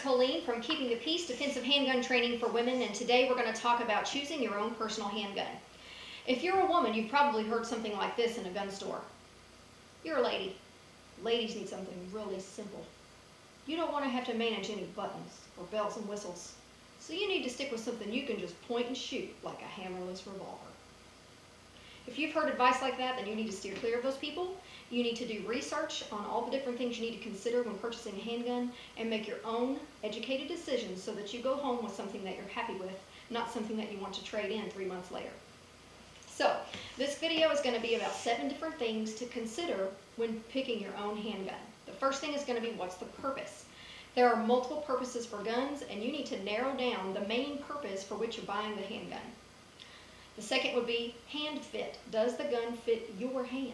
Colleen from Keeping the Peace Defensive Handgun Training for Women, and today we're going to talk about choosing your own personal handgun. If you're a woman, you've probably heard something like this in a gun store. You're a lady. Ladies need something really simple. You don't want to have to manage any buttons or bells and whistles, so you need to stick with something you can just point and shoot, like a hammerless revolver. If you've heard advice like that, then you need to steer clear of those people. You need to do research on all the different things you need to consider when purchasing a handgun and make your own educated decisions so that you go home with something that you're happy with, not something that you want to trade in 3 months later. So, this video is going to be about 7 different things to consider when picking your own handgun. The first thing is going to be, what's the purpose? There are multiple purposes for guns, and you need to narrow down the main purpose for which you're buying the handgun. The second would be hand fit. Does the gun fit your hand?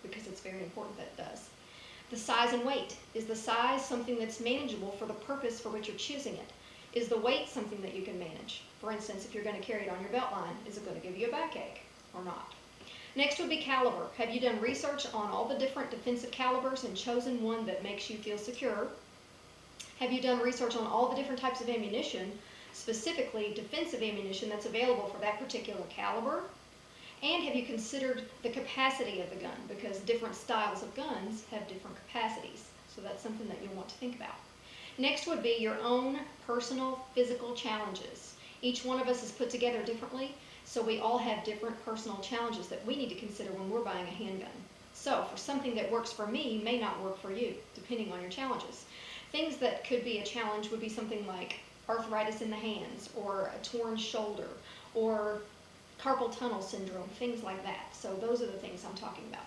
Because it's very important that it does. The size and weight. Is the size something that's manageable for the purpose for which you're choosing it? Is the weight something that you can manage? For instance, if you're going to carry it on your belt line, is it going to give you a backache or not? Next would be caliber. Have you done research on all the different defensive calibers and chosen one that makes you feel secure? Have you done research on all the different types of ammunition, specifically defensive ammunition that's available for that particular caliber? And have you considered the capacity of the gun? Because different styles of guns have different capacities, so that's something that you'll want to think about. Next would be your own personal physical challenges. Each one of us is put together differently, so we all have different personal challenges that we need to consider when we're buying a handgun. So for something that works for me may not work for you, depending on your challenges. Things that could be a challenge would be something like arthritis in the hands, or a torn shoulder, or carpal tunnel syndrome, things like that. So those are the things I'm talking about.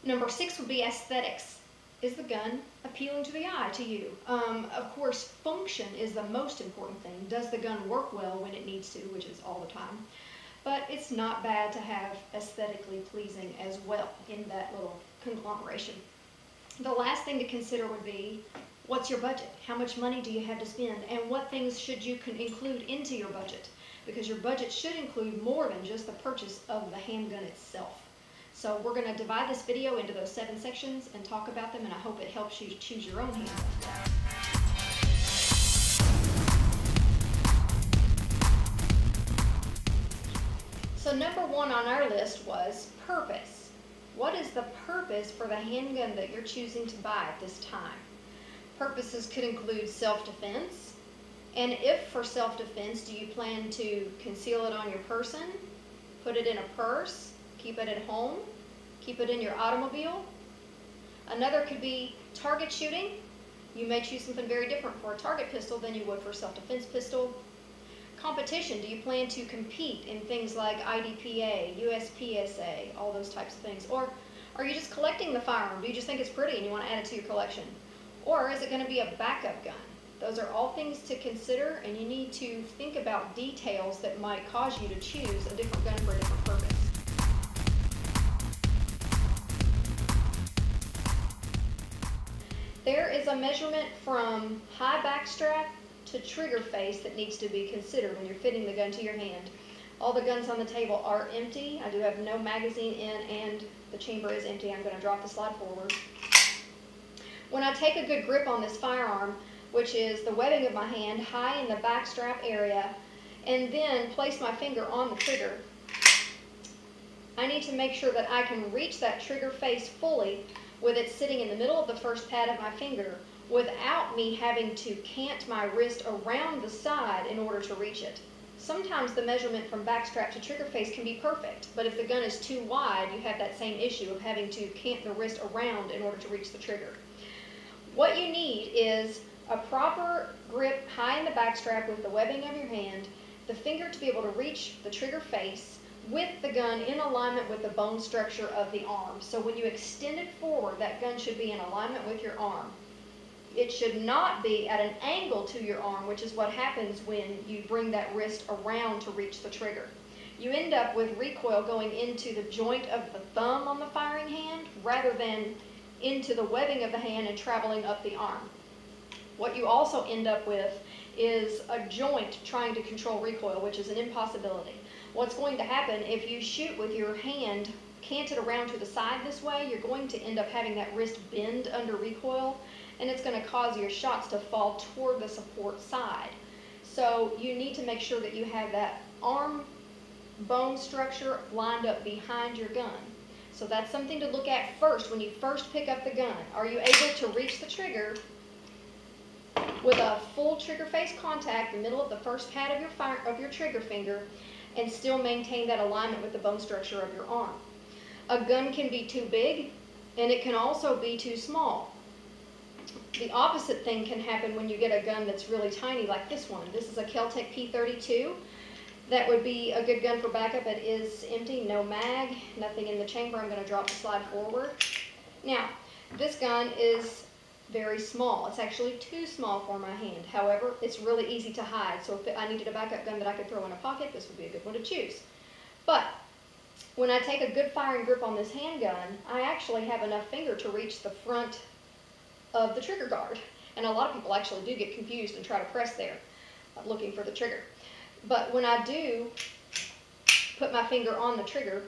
Number 6 would be aesthetics. Is the gun appealing to the eye to you? Of course, function is the most important thing. Does the gun work well when it needs to, which is all the time? But it's not bad to have aesthetically pleasing as well in that little conglomeration. The last thing to consider would be, what's your budget? How much money do you have to spend? And what things should you include into your budget? Because your budget should include more than just the purchase of the handgun itself. So we're going to divide this video into those 7 sections and talk about them, and I hope it helps you choose your own handgun. So number 1 on our list was purpose. What is the purpose for the handgun that you're choosing to buy at this time? Purposes could include self-defense. And if for self-defense, do you plan to conceal it on your person, put it in a purse, keep it at home, keep it in your automobile? Another could be target shooting. You may choose something very different for a target pistol than you would for a self-defense pistol. Competition. Do you plan to compete in things like IDPA, USPSA, all those types of things? Or are you just collecting the firearm? Do you just think it's pretty and you want to add it to your collection? Or is it going to be a backup gun? Those are all things to consider, and you need to think about details that might cause you to choose a different gun for a different purpose. There is a measurement from high backstrap to trigger face that needs to be considered when you're fitting the gun to your hand. All the guns on the table are empty. I do have no magazine in, and the chamber is empty. I'm going to drop the slide forward. When I take a good grip on this firearm, which is the webbing of my hand high in the backstrap area, and then place my finger on the trigger, I need to make sure that I can reach that trigger face fully with it sitting in the middle of the first pad of my finger without me having to cant my wrist around the side in order to reach it. Sometimes the measurement from backstrap to trigger face can be perfect, but if the gun is too wide, you have that same issue of having to cant the wrist around in order to reach the trigger. What you need is a proper grip high in the backstrap with the webbing of your hand, the finger to be able to reach the trigger face with the gun in alignment with the bone structure of the arm. So when you extend it forward, that gun should be in alignment with your arm. It should not be at an angle to your arm, which is what happens when you bring that wrist around to reach the trigger. You end up with recoil going into the joint of the thumb on the firing hand rather than into the webbing of the hand and traveling up the arm. What you also end up with is a joint trying to control recoil, which is an impossibility. What's going to happen if you shoot with your hand canted around to the side this way, you're going to end up having that wrist bend under recoil, and it's going to cause your shots to fall toward the support side. So you need to make sure that you have that arm bone structure lined up behind your gun. So that's something to look at first when you first pick up the gun. Are you able to reach the trigger with a full trigger face contact, the middle of the first pad of your trigger finger, and still maintain that alignment with the bone structure of your arm? A gun can be too big, and it can also be too small. The opposite thing can happen when you get a gun that's really tiny, like this one. This is a Kel-Tec P32. That would be a good gun for backup. It is empty, no mag, nothing in the chamber. I'm going to drop the slide forward. Now, this gun is very small. It's actually too small for my hand. However, it's really easy to hide. So if I needed a backup gun that I could throw in a pocket, this would be a good one to choose. But when I take a good firing grip on this handgun, I actually have enough finger to reach the front of the trigger guard. And a lot of people actually do get confused and try to press there, looking for the trigger. But when I do put my finger on the trigger,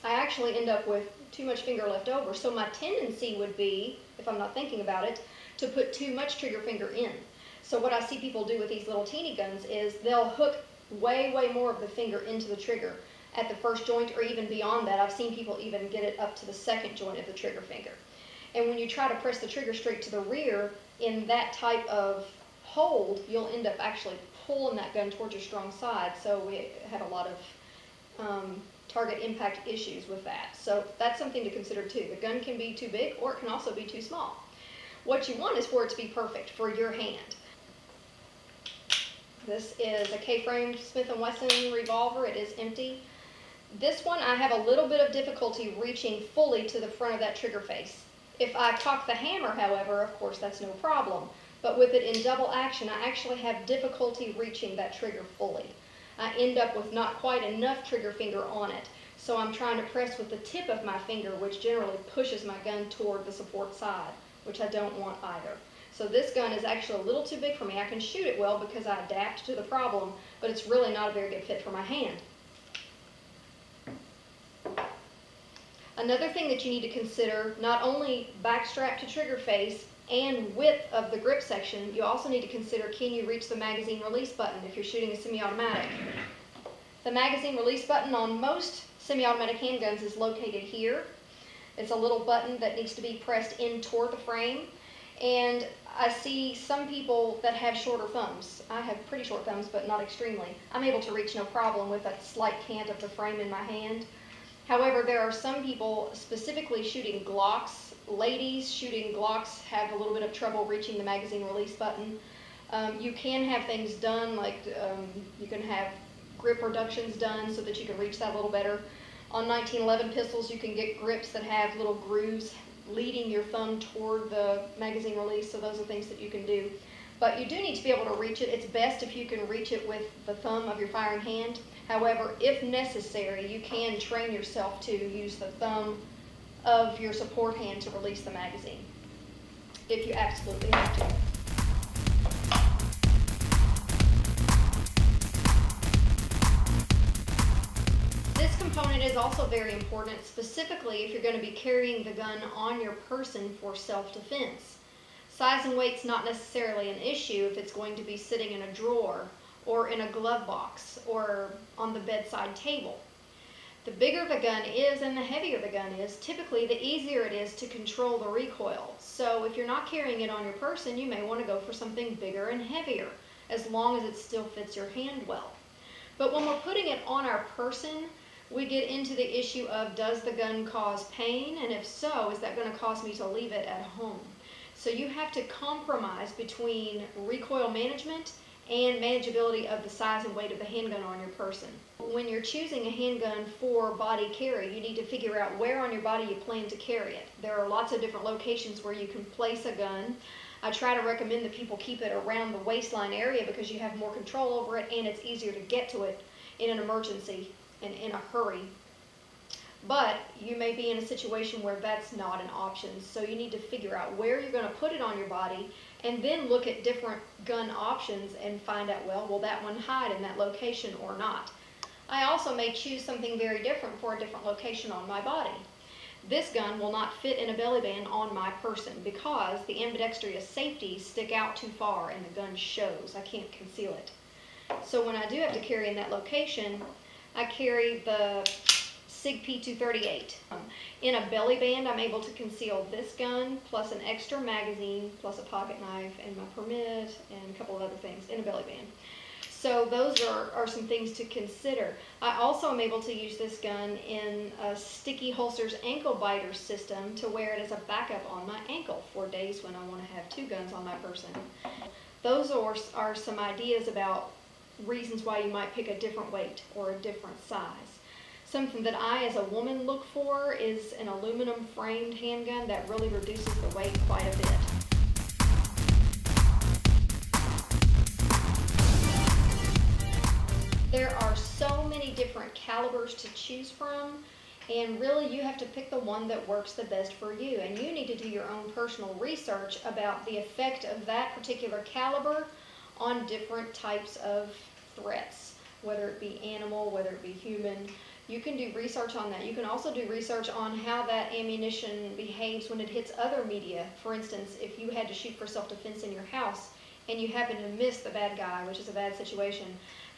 I actually end up with too much finger left over. So my tendency would be, if I'm not thinking about it, to put too much trigger finger in. So what I see people do with these little teeny guns is they'll hook way more of the finger into the trigger at the first joint, or even beyond that. I've seen people even get it up to the second joint of the trigger finger. And when you try to press the trigger straight to the rear in that type of hold, you'll end up actually pulling that gun towards your strong side. So we had a lot of target impact issues with that. So that's something to consider too. The gun can be too big, or it can also be too small. What you want is for it to be perfect for your hand. This is a K-frame Smith & Wesson revolver. It is empty. This one I have a little bit of difficulty reaching fully to the front of that trigger face. If I cock the hammer, however, of course that's no problem. But with it in double action, I actually have difficulty reaching that trigger fully. I end up with not quite enough trigger finger on it. So I'm trying to press with the tip of my finger, which generally pushes my gun toward the support side, which I don't want either. So this gun is actually a little too big for me. I can shoot it well because I adapt to the problem, but it's really not a very good fit for my hand. Another thing that you need to consider, not only backstrap to trigger face and width of the grip section, you also need to consider, can you reach the magazine release button if you're shooting a semi-automatic? The magazine release button on most semi-automatic handguns is located here. It's a little button that needs to be pressed in toward the frame. And I see some people that have shorter thumbs. I have pretty short thumbs, but not extremely. I'm able to reach no problem with that slight cant of the frame in my hand. However, there are some people specifically shooting Glocks. Ladies shooting Glocks have a little bit of trouble reaching the magazine release button. You can have things done, like you can have grip reductions done so that you can reach that a little better. On 1911 pistols, you can get grips that have little grooves leading your thumb toward the magazine release, so those are things that you can do. But you do need to be able to reach it. It's best if you can reach it with the thumb of your firing hand. However, if necessary, you can train yourself to use the thumb of your support hand to release the magazine, if you absolutely have to. This component is also very important, specifically if you're going to be carrying the gun on your person for self-defense. Size and weight's not necessarily an issue if it's going to be sitting in a drawer or in a glove box or on the bedside table. The bigger the gun is and the heavier the gun is, typically the easier it is to control the recoil. So if you're not carrying it on your person, you may want to go for something bigger and heavier, as long as it still fits your hand well. But when we're putting it on our person, we get into the issue of, does the gun cause pain? And if so, is that going to cause me to leave it at home? So you have to compromise between recoil management and manageability of the size and weight of the handgun on your person. When you're choosing a handgun for body carry, you need to figure out where on your body you plan to carry it. There are lots of different locations where you can place a gun. I try to recommend that people keep it around the waistline area because you have more control over it and it's easier to get to it in an emergency and in a hurry. But you may be in a situation where that's not an option, so you need to figure out where you're going to put it on your body and then look at different gun options and find out, well, will that one hide in that location or not? I also may choose something very different for a different location on my body. This gun will not fit in a belly band on my person because the ambidextrous safeties stick out too far and the gun shows. I can't conceal it. So when I do have to carry in that location, I carry the SIG P238. In a belly band, I'm able to conceal this gun plus an extra magazine plus a pocket knife and my permit and a couple of other things in a belly band. So those are some things to consider. I also am able to use this gun in a Sticky Holsters ankle biter system to wear it as a backup on my ankle for days when I want to have 2 guns on my person. Those are some ideas about reasons why you might pick a different weight or a different size. Something that I as a woman look for is an aluminum framed handgun that really reduces the weight quite a bit. There are so many different calibers to choose from, and really you have to pick the one that works the best for you, and you need to do your own personal research about the effect of that particular caliber on different types of threats, whether it be animal, whether it be human. You can do research on that. You can also do research on how that ammunition behaves when it hits other media. For instance, if you had to shoot for self-defense in your house and you happen to miss the bad guy, which is a bad situation,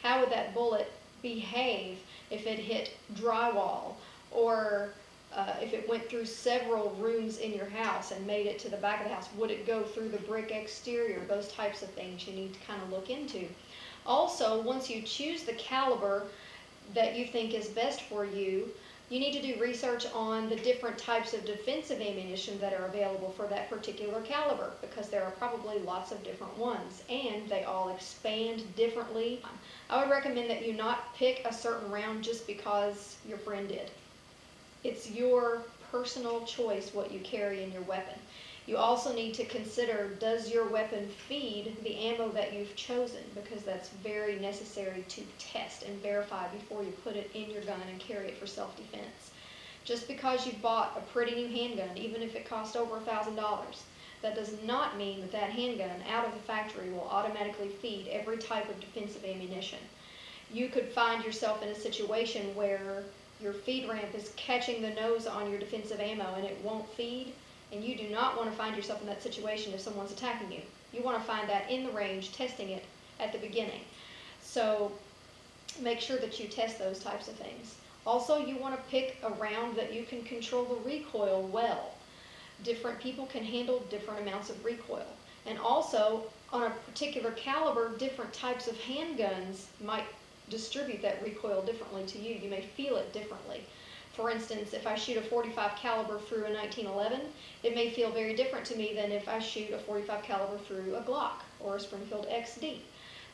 how would that bullet behave if it hit drywall, or if it went through several rooms in your house and made it to the back of the house? Would it go through the brick exterior? Those types of things you need to kind of look into. Also, once you choose the caliber that you think is best for you, you need to do research on the different types of defensive ammunition that are available for that particular caliber, because there are probably lots of different ones and they all expand differently. I would recommend that you not pick a certain round just because your friend did. It's your personal choice what you carry in your weapon. You also need to consider, does your weapon feed the ammo that you've chosen? Because that's very necessary to test and verify before you put it in your gun and carry it for self-defense. Just because you bought a pretty new handgun, even if it cost over $1,000, that does not mean that that handgun out of the factory will automatically feed every type of defensive ammunition. You could find yourself in a situation where your feed ramp is catching the nose on your defensive ammo and it won't feed. And you do not want to find yourself in that situation if someone's attacking you. You want to find that in the range, testing it at the beginning. So make sure that you test those types of things. Also, you want to pick a round that you can control the recoil well. Different people can handle different amounts of recoil. And also, on a particular caliber, different types of handguns might distribute that recoil differently to you. You may feel it differently. For instance, if I shoot a .45 caliber through a 1911, it may feel very different to me than if I shoot a .45 caliber through a Glock or a Springfield XD.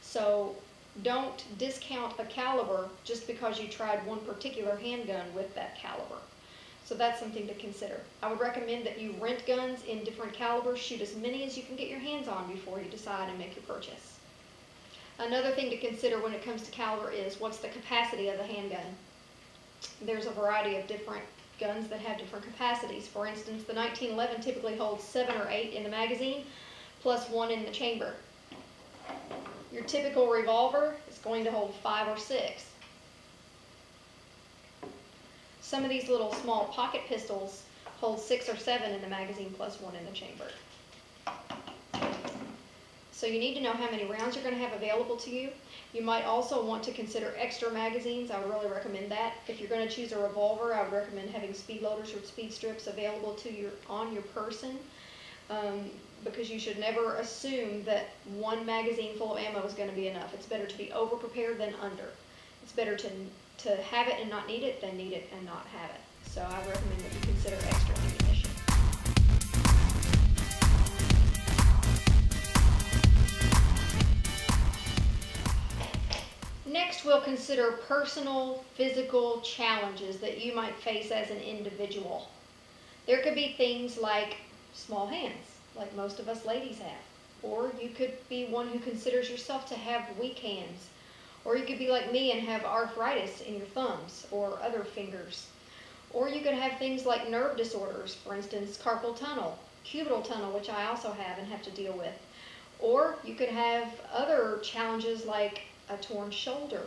So don't discount a caliber just because you tried one particular handgun with that caliber. So that's something to consider. I would recommend that you rent guns in different calibers, shoot as many as you can get your hands on before you decide and make your purchase. Another thing to consider when it comes to caliber is what's the capacity of the handgun. There's a variety of different guns that have different capacities. For instance, the 1911 typically holds 7 or 8 in the magazine, plus 1 in the chamber. Your typical revolver is going to hold 5 or 6. Some of these little small pocket pistols hold 6 or 7 in the magazine, plus 1 in the chamber. So you need to know how many rounds you're going to have available to you. You might also want to consider extra magazines. I would really recommend that. If you're going to choose a revolver, I would recommend having speed loaders or speed strips available to on your person, because you should never assume that one magazine full of ammo is going to be enough. It's better to be over prepared than under. It's better to have it and not need it than need it and not have it. So I recommend that you consider extra ammunition. Next, we'll consider personal physical challenges that you might face as an individual. There could be things like small hands, like most of us ladies have. Or you could be one who considers yourself to have weak hands. Or you could be like me and have arthritis in your thumbs or other fingers. Or you could have things like nerve disorders, for instance, carpal tunnel, cubital tunnel, which I also have and have to deal with. Or you could have other challenges like a torn shoulder,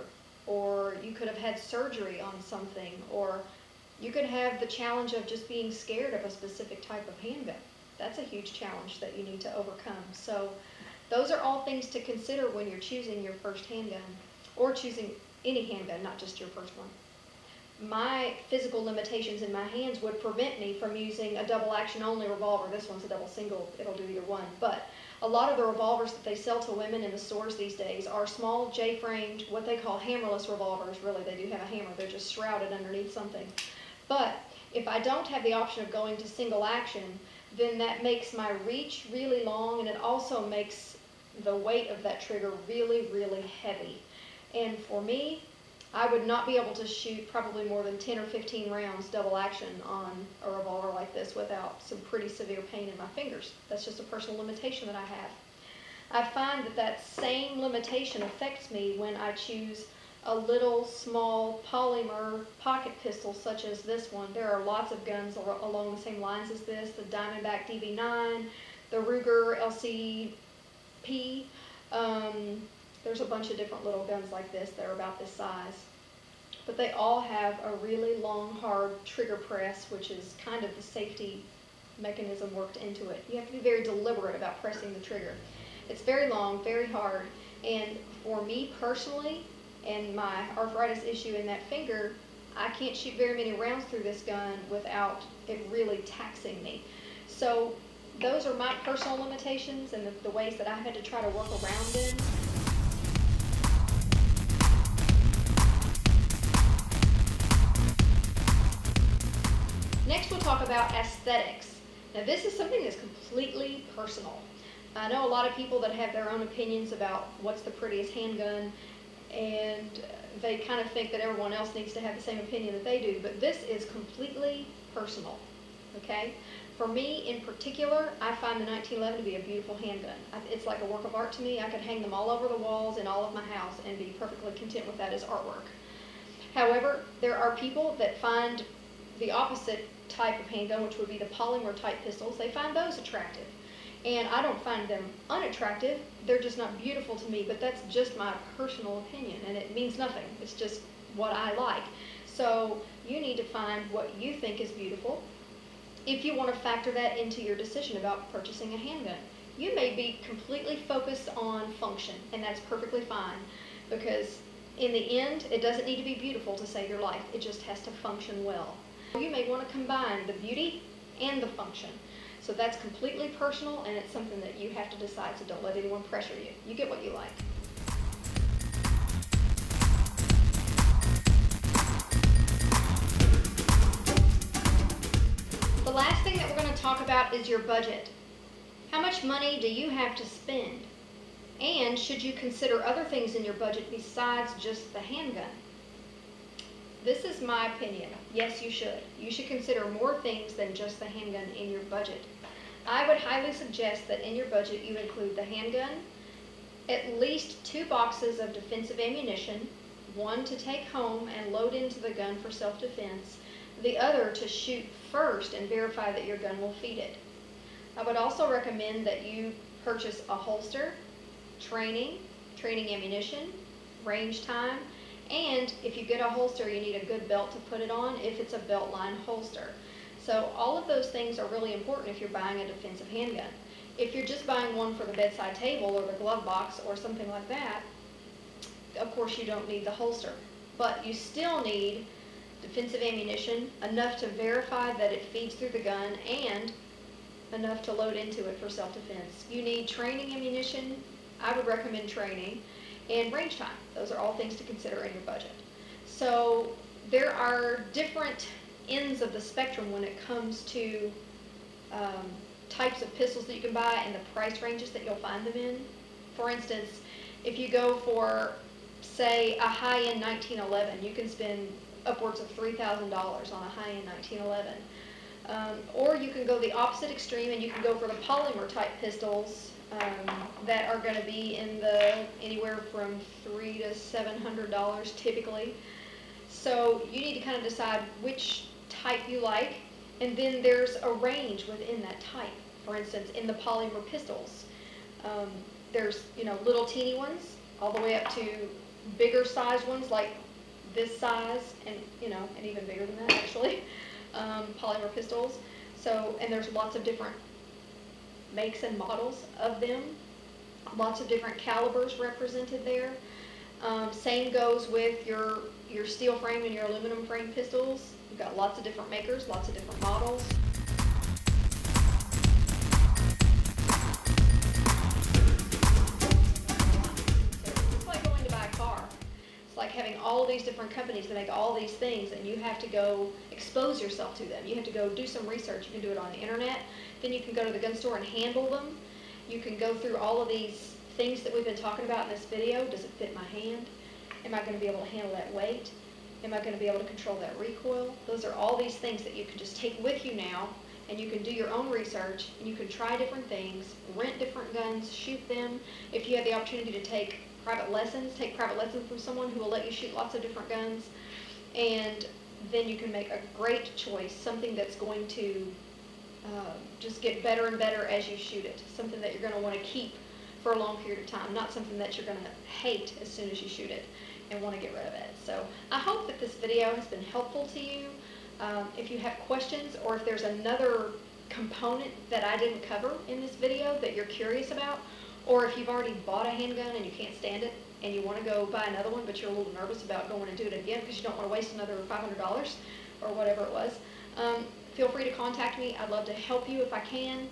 or you could have had surgery on something, or You could have the challenge of just being scared of a specific type of handgun. That's a huge challenge that you need to overcome. So those are all things to consider when you're choosing your first handgun, or choosing any handgun, not just your first one. My physical limitations in my hands would prevent me from using a double action only revolver. This one's a double single, it'll do either one. But a lot of the revolvers that they sell to women in the stores these days are small J-framed, what they call hammerless revolvers. Really, they do have a hammer, they're just shrouded underneath something. But if I don't have the option of going to single action, then that makes my reach really long, and it also makes the weight of that trigger really, really heavy. And for me, I would not be able to shoot probably more than 10 or 15 rounds double action on a revolver like this without some pretty severe pain in my fingers. That's just a personal limitation that I have. I find that that same limitation affects me when I choose a little small polymer pocket pistol such as this one. There are lots of guns along the same lines as this, the Diamondback DV9, the Ruger LCP. There's a bunch of different little guns like this that are about this size. But they all have a really long, hard trigger press, which is kind of the safety mechanism worked into it. You have to be very deliberate about pressing the trigger. It's very long, very hard, and for me personally, and my arthritis issue in that finger, I can't shoot very many rounds through this gun without it really taxing me. So those are my personal limitations and the ways that I had to try to work around them. Next, we'll talk about aesthetics. Now, this is something that's completely personal. I know a lot of people that have their own opinions about what's the prettiest handgun, and they kind of think that everyone else needs to have the same opinion that they do, but this is completely personal, okay? For me in particular, I find the 1911 to be a beautiful handgun. It's like a work of art to me. I could hang them all over the walls in all of my house and be perfectly content with that as artwork. However, there are people that find the opposite type of handgun, which would be the polymer type pistols. They find those attractive. And I don't find them unattractive. They're just not beautiful to me, but that's just my personal opinion, and it means nothing. It's just what I like. So you need to find what you think is beautiful if you want to factor that into your decision about purchasing a handgun. You may be completely focused on function, and that's perfectly fine, because in the end, it doesn't need to be beautiful to save your life. It just has to function well. You may want to combine the beauty and the function. So that's completely personal, and it's something that you have to decide, so don't let anyone pressure you. You get what you like. The last thing that we're going to talk about is your budget. How much money do you have to spend? And should you consider other things in your budget besides just the handgun? This is my opinion. Yes, you should. You should consider more things than just the handgun in your budget. I would highly suggest that in your budget you include the handgun, at least 2 boxes of defensive ammunition, one to take home and load into the gun for self-defense, the other to shoot first and verify that your gun will feed it. I would also recommend that you purchase a holster, training ammunition, range time, and if you get a holster, you need a good belt to put it on if it's a belt line holster. So all of those things are really important if you're buying a defensive handgun. If you're just buying one for the bedside table or the glove box or something like that, of course you don't need the holster. But you still need defensive ammunition, enough to verify that it feeds through the gun, and enough to load into it for self-defense. You need training ammunition. I would recommend training. And range time. Those are all things to consider in your budget. So there are different ends of the spectrum when it comes to types of pistols that you can buy and the price ranges that you'll find them in. For instance, if you go for, say, a high-end 1911, you can spend upwards of $3,000 on a high-end 1911. Or you can go the opposite extreme and you can go for the polymer type pistols that are going to be in the anywhere from $300 to $700 typically. So you need to kind of decide which type you like, and then there's a range within that type. For instance, in the polymer pistols, there's little teeny ones all the way up to bigger size ones like this size and, and even bigger than that actually, polymer pistols. So, and there's lots of different makes and models of them, lots of different calibers represented there. Same goes with your steel frame and your aluminum frame pistols. You've got lots of different makers, lots of different models. It's like going to buy a car. It's like having all these different companies that make all these things, and you have to go expose yourself to them. You have to go do some research. You can do it on the internet. Then you can go to the gun store and handle them. You can go through all of these things that we've been talking about in this video. Does it fit my hand? Am I going to be able to handle that weight? Am I going to be able to control that recoil? Those are all these things that you can just take with you now, and you can do your own research, and you can try different things, rent different guns, shoot them. If you have the opportunity to take private lessons from someone who will let you shoot lots of different guns, and then you can make a great choice, something that's going to just get better and better as you shoot it, something that you're going to want to keep for a long period of time, not something that you're going to hate as soon as you shoot it and want to get rid of it. So I hope that this video has been helpful to you. If you have questions, or if there's another component that I didn't cover in this video that you're curious about, or if you've already bought a handgun and you can't stand it and you want to go buy another one but you're a little nervous about going and do it again because you don't want to waste another $500 or whatever it was, feel free to contact me. I'd love to help you if I can.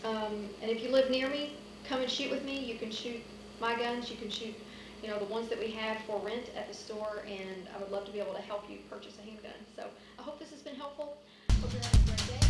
And if you live near me, come and shoot with me. You can shoot my guns. You can shoot, the ones that we have for rent at the store, and I would love to be able to help you purchase a handgun. So I hope this has been helpful. Hope you're having a great day.